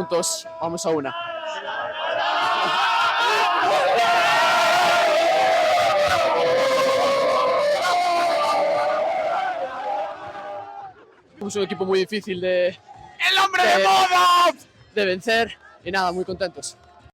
juntos, vamos a una. Es un equipo muy difícil ¡El hombre de moda! de vencer y nada, muy contentos.